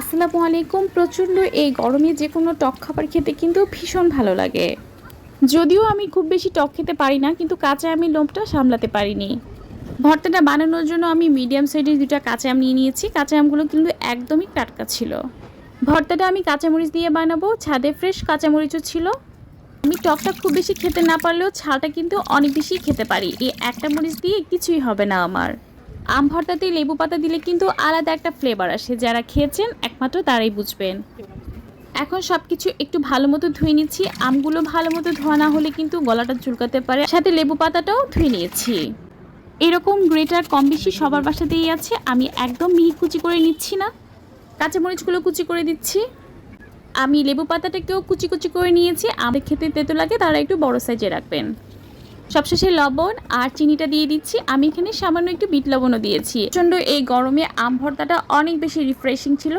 আসসালামু আলাইকুম। প্রচণ্ড এই গরমে যে কোনো টক খাবার খেতে কিন্তু ভীষণ ভালো লাগে। যদিও আমি খুব বেশি টক খেতে পারি না, কিন্তু কাঁচা আমের লোভটা সামলাতে পারিনি। ভর্তাটা বানানোর জন্য আমি মিডিয়াম সাইজের ২টা কাঁচা আম নিয়ে নিয়েছি। কাঁচা আমগুলো কিন্তু একদমই টাটকা ছিল। ভর্তাটা আমি কাঁচামরিচ দিয়ে বানাবো, ছাদে ফ্রেশ কাঁচামরিচও ছিল। আমি টকটা খুব বেশি খেতে না পারলেও ঝালটা কিন্তু অনেক বেশি খেতে পারি। এই একটা মরিচ দিয়ে কিছুই হবে না আমার। আম ভর্তাতে লেবু পাতা দিলে কিন্তু আলাদা একটা ফ্লেভার আসে, যারা খেয়েছেন একমাত্র তারাই বুঝবেন। এখন সবকিছু একটু ভালো মতো ধুয়ে নিচ্ছি। আমগুলো ভালো মতো ধোয়া না হলে কিন্তু গলাটা চুলকাতে পারে, সাথে লেবু পাতাটাও ধুয়ে নিয়েছি। এরকম গ্রেটার কম বেশি সবার বাসাতেই আছে, আমি একদম মিহি কুচি করে নিচ্ছি না। কাঁচামরিচগুলো কুচি করে দিচ্ছি। আমি লেবু পাতাটাকেও কুচি কুচি করে নিয়েছি। আমাদের খেতে তেতো লাগে, তারা একটু বড় সাইজে রাখবেন। সবশেষে লবণ আর চিনিটা দিয়ে দিচ্ছি। আমি এখানে সামান্য একটু বিট লবণও দিয়েছি। প্রচণ্ড এই গরমে আম ভর্তাটা অনেক বেশি রিফ্রেশিং ছিল।